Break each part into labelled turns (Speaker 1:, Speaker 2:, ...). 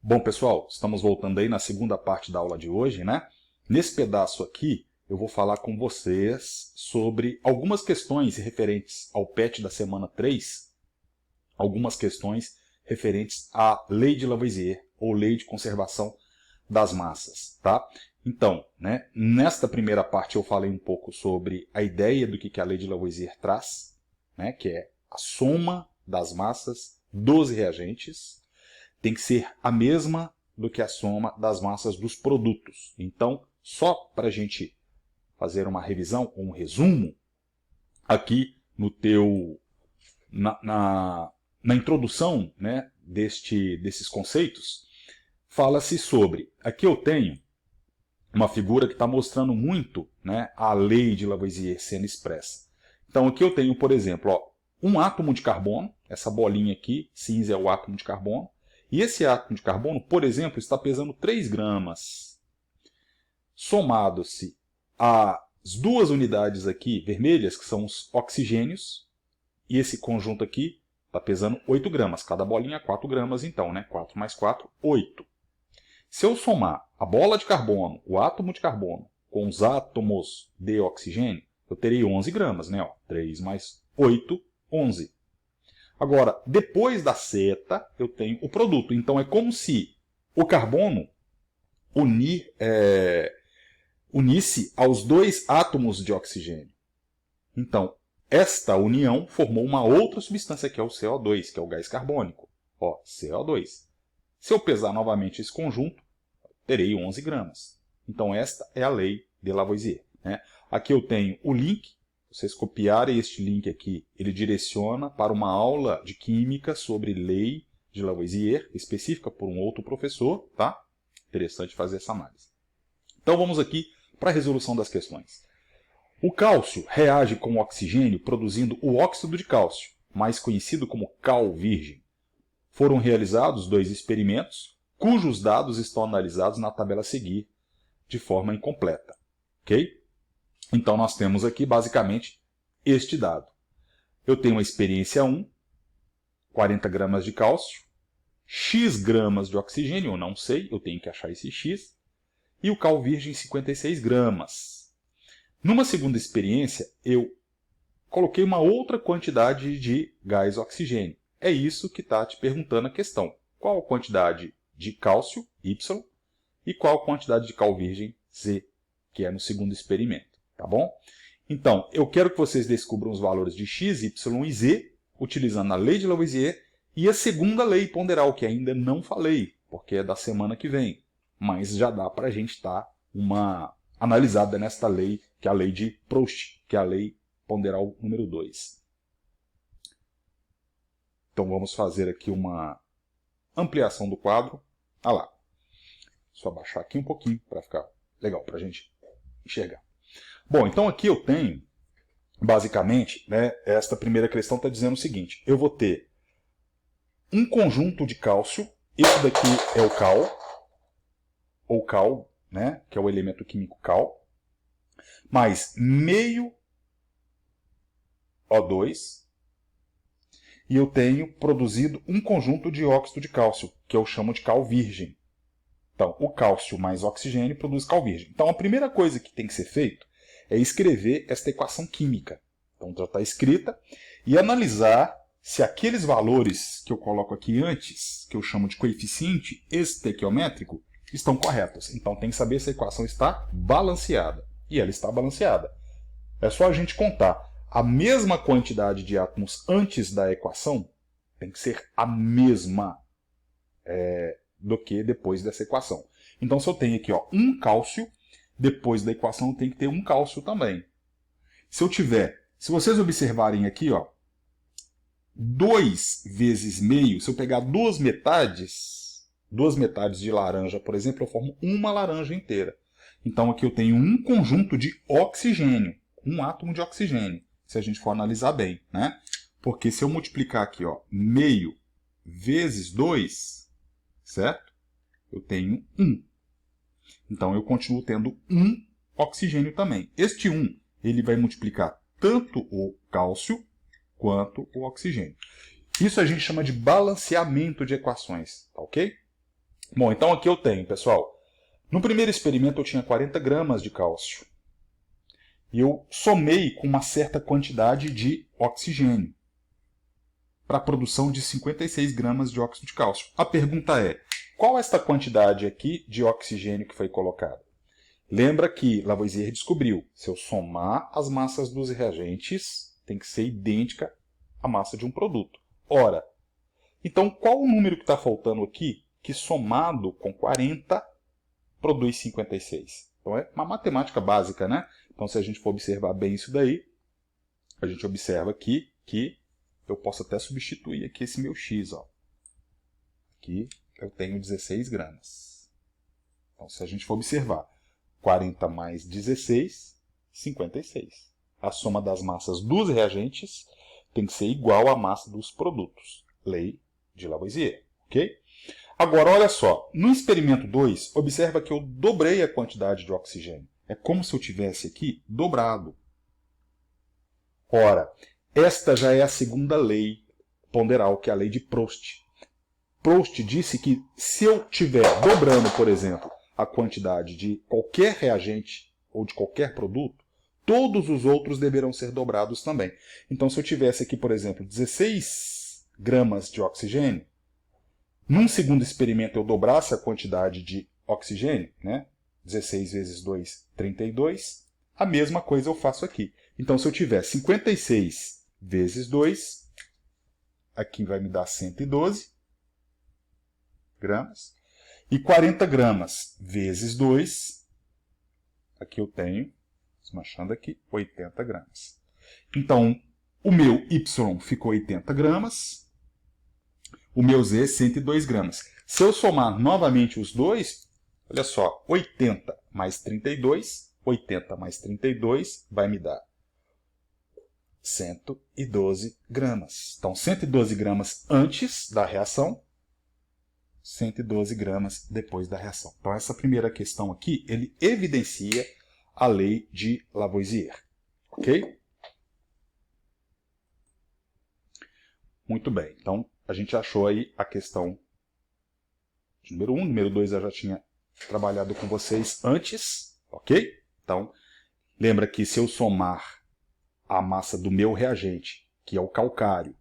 Speaker 1: Bom, pessoal, estamos voltando aí na segunda parte da aula de hoje, né? Nesse pedaço aqui, eu vou falar com vocês sobre algumas questões referentes ao PET da semana 3, algumas questões referentes à Lei de Lavoisier, ou Lei de Conservação das Massas, tá? Então, né, nesta primeira parte eu falei um pouco sobre a ideia do que a Lei de Lavoisier traz, né, que é a soma das massas dos reagentes, tem que ser a mesma do que a soma das massas dos produtos. Então, só para a gente fazer uma revisão, um resumo, aqui no na introdução, né, desses conceitos, fala-se sobre, aqui eu tenho uma figura que está mostrando muito, né, a lei de Lavoisier sendo expressa. Então aqui eu tenho, por exemplo, ó, um átomo de carbono, essa bolinha aqui, cinza é o átomo de carbono, e esse átomo de carbono, por exemplo, está pesando 3 gramas. Somado-se as duas unidades aqui vermelhas, que são os oxigênios, e esse conjunto aqui está pesando 8 gramas. Cada bolinha 4 gramas, então, né? 4 mais 4, 8. Se eu somar a bola de carbono, o átomo de carbono, com os átomos de oxigênio, eu terei 11 gramas, né? Ó, 3 mais 8, 11. Agora, depois da seta, eu tenho o produto. Então, é como se o carbono unisse aos dois átomos de oxigênio. Então, esta união formou uma outra substância, que é o CO2, que é o gás carbônico. Ó, CO2. Se eu pesar novamente esse conjunto, terei 11 gramas. Então, esta é a lei de Lavoisier, né? Aqui eu tenho o link. Vocês copiarem este link aqui, ele direciona para uma aula de química sobre lei de Lavoisier, específica por um outro professor, tá? Interessante fazer essa análise. Então vamos aqui para a resolução das questões. O cálcio reage com o oxigênio produzindo o óxido de cálcio, mais conhecido como cal virgem. Foram realizados 2 experimentos, cujos dados estão analisados na tabela a seguir, de forma incompleta. Ok? Então, nós temos aqui, basicamente, este dado. Eu tenho a experiência 1, 40 gramas de cálcio, X gramas de oxigênio, eu não sei, eu tenho que achar esse X, e o cal virgem 56 gramas. Numa segunda experiência, eu coloquei uma outra quantidade de gás oxigênio. É isso que está te perguntando a questão. Qual a quantidade de cálcio, Y, e qual a quantidade de cal virgem, Z, que é no segundo experimento. Tá bom? Então, eu quero que vocês descubram os valores de x, y e z, utilizando a lei de Lavoisier e a segunda lei ponderal, que ainda não falei, porque é da semana que vem. Mas já dá para a gente dar uma analisada nesta lei, que é a lei de Proust, que é a lei ponderal número 2. Então vamos fazer aqui uma ampliação do quadro. Ah lá. Só abaixar aqui um pouquinho para ficar legal para a gente enxergar. Bom, então aqui eu tenho, basicamente, né, esta primeira questão está dizendo o seguinte. Eu vou ter um conjunto de cálcio, esse daqui é o cal, ou cal, né, que é o elemento químico cal, mais meio O2, e eu tenho produzido um conjunto de óxido de cálcio, que eu chamo de cal virgem. Então, o cálcio mais oxigênio produz cal virgem. Então, a primeira coisa que tem que ser feito é escrever esta equação química. Então, já está escrita. E analisar se aqueles valores que eu coloco aqui antes, que eu chamo de coeficiente estequiométrico, estão corretos. Então, tem que saber se a equação está balanceada. E ela está balanceada. É só a gente contar. A mesma quantidade de átomos antes da equação tem que ser a mesma do que depois dessa equação. Então, se eu tenho aqui ó, um cálcio, depois da equação tem que ter um cálcio também. Se vocês observarem aqui, ó, 2 vezes meio, se eu pegar duas metades de laranja, por exemplo, eu formo uma laranja inteira. Então aqui eu tenho um conjunto de oxigênio, um átomo de oxigênio, se a gente for analisar bem, né? Porque se eu multiplicar aqui, ó, meio vezes 2, certo? Eu tenho 1. Então, eu continuo tendo um oxigênio também. Este 1, ele vai multiplicar tanto o cálcio quanto o oxigênio. Isso a gente chama de balanceamento de equações, tá ok? Bom, então aqui eu tenho, pessoal, no primeiro experimento eu tinha 40 gramas de cálcio. E eu somei com uma certa quantidade de oxigênio para a produção de 56 gramas de óxido de cálcio. A pergunta é, qual é esta quantidade aqui de oxigênio que foi colocada? Lembra que Lavoisier descobriu, se eu somar as massas dos reagentes, tem que ser idêntica à massa de um produto. Ora, então qual o número que está faltando aqui, que somado com 40 produz 56? Então é uma matemática básica, né? Então se a gente for observar bem isso daí, a gente observa aqui que eu posso até substituir aqui esse meu x. Ó. Aqui eu tenho 16 gramas. Então se a gente for observar, 40 mais 16, 56. A soma das massas dos reagentes tem que ser igual à massa dos produtos. Lei de Lavoisier, ok? Agora, olha só. No experimento 2, observa que eu dobrei a quantidade de oxigênio. É como se eu tivesse aqui dobrado. Ora, esta já é a segunda lei ponderal, que é a lei de Proust. Proust disse que se eu estiver dobrando, por exemplo, a quantidade de qualquer reagente ou de qualquer produto, todos os outros deverão ser dobrados também. Então, se eu tivesse aqui, por exemplo, 16 gramas de oxigênio, num segundo experimento eu dobrasse a quantidade de oxigênio, né? 16 vezes 2, 32, a mesma coisa eu faço aqui. Então, se eu tiver 56 vezes 2, aqui vai me dar 112 gramas. E 40 gramas vezes 2, aqui eu tenho, desmanchando aqui, 80 gramas. Então, o meu Y ficou 80 gramas, o meu Z 102 gramas. Se eu somar novamente os dois, olha só, 80 mais 32, 80 mais 32 vai me dar 112 gramas. Então, 112 gramas antes da reação, 112 gramas depois da reação. Então, essa primeira questão aqui, ele evidencia a lei de Lavoisier. Ok? Muito bem. Então, a gente achou aí a questão de número 1. Número 2 eu já tinha trabalhado com vocês antes. Ok? Então, lembra que se eu somar a massa do meu reagente, que é o calcário,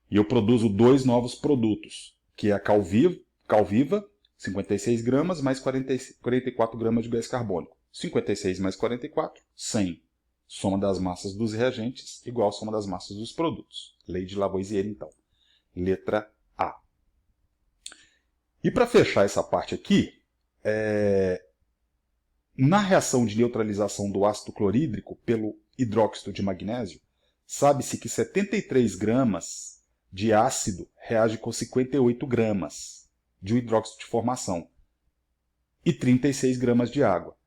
Speaker 1: e eu produzo dois novos produtos, que é a Calviva, 56 gramas, mais 44 gramas de gás carbônico. 56 mais 44, 100. Soma das massas dos reagentes igual a soma das massas dos produtos. Lei de Lavoisier, então. Letra A. E para fechar essa parte aqui, na reação de neutralização do ácido clorídrico pelo hidróxido de magnésio, sabe-se que 73 gramas de ácido reage com 58 gramas de hidróxido de formação e 36 gramas de água.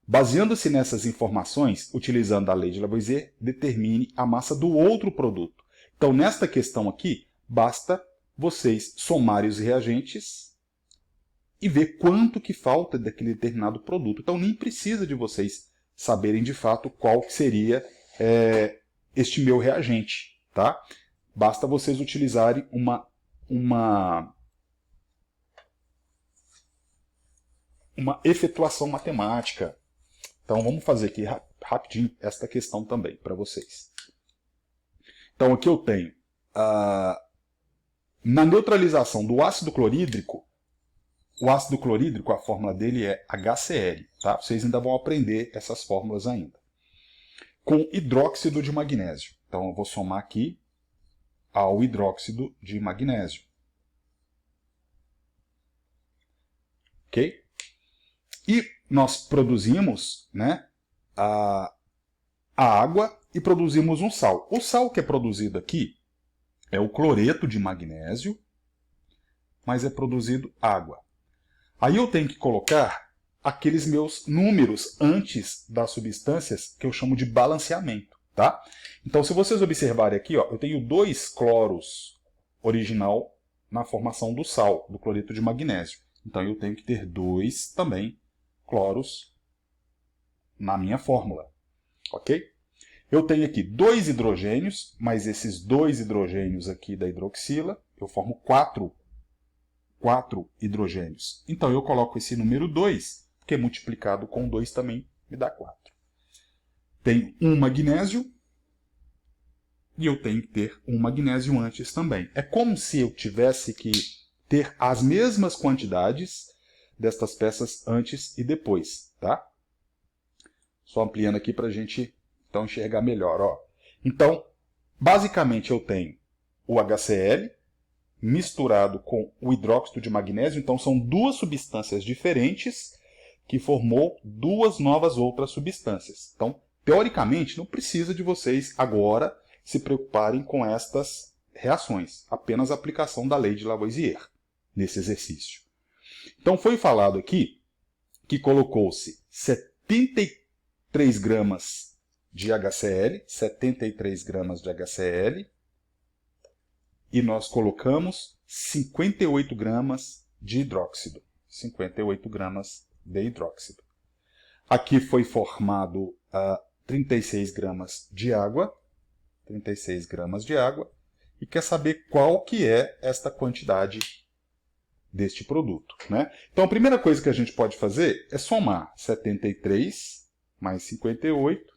Speaker 1: Baseando-se nessas informações, utilizando a lei de Lavoisier, determine a massa do outro produto. Então, nesta questão aqui, basta vocês somarem os reagentes e ver quanto que falta daquele determinado produto. Então, nem precisa de vocês saberem de fato qual que seria este meu reagente, tá? Basta vocês utilizarem uma efetuação matemática. Então, vamos fazer aqui rapidinho esta questão também para vocês. Então, aqui eu tenho, na neutralização do ácido clorídrico, o ácido clorídrico, a fórmula dele é HCl. Tá? Vocês ainda vão aprender essas fórmulas ainda. Com hidróxido de magnésio. Então, eu vou somar aqui ao hidróxido de magnésio. Ok? E nós produzimos, né, a água e produzimos um sal. O sal que é produzido aqui é o cloreto de magnésio, mas é produzido água. Aí eu tenho que colocar aqueles meus números antes das substâncias que eu chamo de balanceamento. Tá? Então, se vocês observarem aqui, ó, eu tenho 2 cloros original na formação do sal, do cloreto de magnésio. Então, eu tenho que ter 2 também cloros na minha fórmula. Ok? Eu tenho aqui 2 hidrogênios, mas esses 2 hidrogênios aqui da hidroxila, eu formo 4 4 hidrogênios. Então eu coloco esse número 2, porque multiplicado com 2 também me dá 4. Tenho um magnésio, e eu tenho que ter um magnésio antes também. É como se eu tivesse que ter as mesmas quantidades destas peças antes e depois, tá? Só ampliando aqui para a gente então enxergar melhor. Ó. Então, basicamente eu tenho o HCl misturado com o hidróxido de magnésio. Então, são duas substâncias diferentes que formou duas novas outras substâncias. Então, teoricamente, não precisa de vocês agora se preocuparem com estas reações. Apenas a aplicação da lei de Lavoisier nesse exercício. Então, foi falado aqui que colocou-se 73 gramas de HCl, 73 gramas de HCl, e nós colocamos 58 gramas de hidróxido. 58 gramas de hidróxido. Aqui foi formado 36 gramas de água. 36 gramas de água. E quer saber qual que é esta quantidade deste produto, né? Então a primeira coisa que a gente pode fazer é somar 73 mais 58.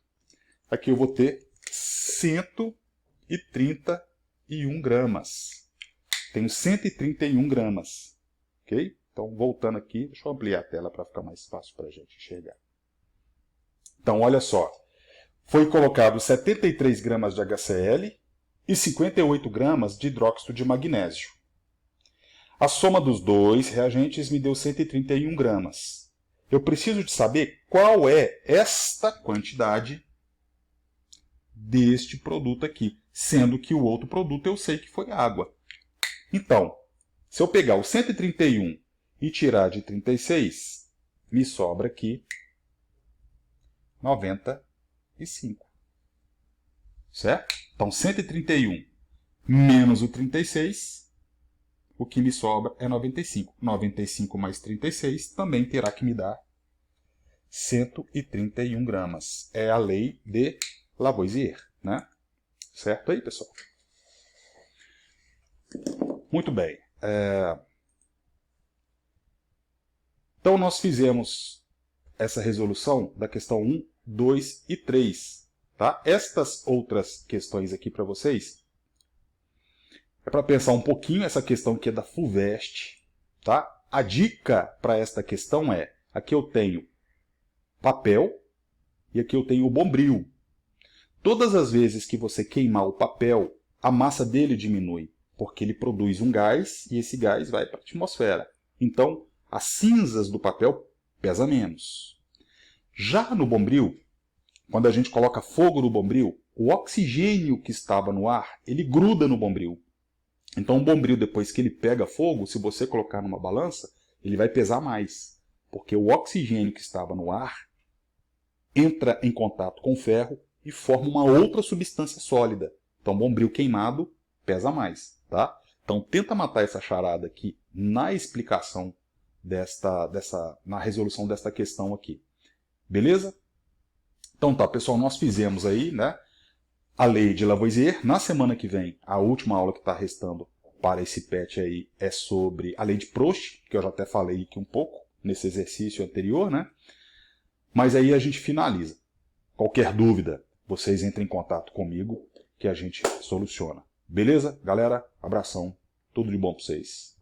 Speaker 1: Aqui eu vou ter 131 gramas. Tenho 131 gramas. Ok? Então, voltando aqui, deixa eu ampliar a tela para ficar mais fácil para a gente enxergar. Então, olha só. Foi colocado 73 gramas de HCl e 58 gramas de hidróxido de magnésio. A soma dos dois reagentes me deu 131 gramas. Eu preciso de saber qual é esta quantidade deste produto aqui, sendo que o outro produto eu sei que foi água. Então, se eu pegar o 131 e tirar de 36, me sobra aqui 95. Certo? Então, 131 menos o 36, o que me sobra é 95. 95 mais 36 também terá que me dar 131 gramas. É a lei de Lavoisier, né? Certo aí, pessoal? Muito bem. Então, nós fizemos essa resolução da questão 1, 2 e 3. Tá? Estas outras questões aqui para vocês, é para pensar um pouquinho essa questão que é da FUVEST. Tá? A dica para esta questão é, aqui eu tenho papel e aqui eu tenho o bombril. Todas as vezes que você queimar o papel, a massa dele diminui, porque ele produz um gás e esse gás vai para a atmosfera. Então, as cinzas do papel pesam menos. Já no bombril, quando a gente coloca fogo no bombril, o oxigênio que estava no ar, ele gruda no bombril. Então o bombril, depois que ele pega fogo, se você colocar numa balança, ele vai pesar mais. Porque o oxigênio que estava no ar entra em contato com o ferro e forma uma outra substância sólida. Então bombril queimado pesa mais. Tá? Então tenta matar essa charada aqui na explicação na resolução desta questão aqui. Beleza? Então tá, pessoal, nós fizemos aí, né, a lei de Lavoisier. Na semana que vem, a última aula que está restando para esse PET aí é sobre a lei de Proust, que eu já até falei aqui um pouco nesse exercício anterior, né? Mas aí a gente finaliza. Qualquer dúvida, vocês entrem em contato comigo que a gente soluciona. Beleza? Galera, abração. Tudo de bom para vocês.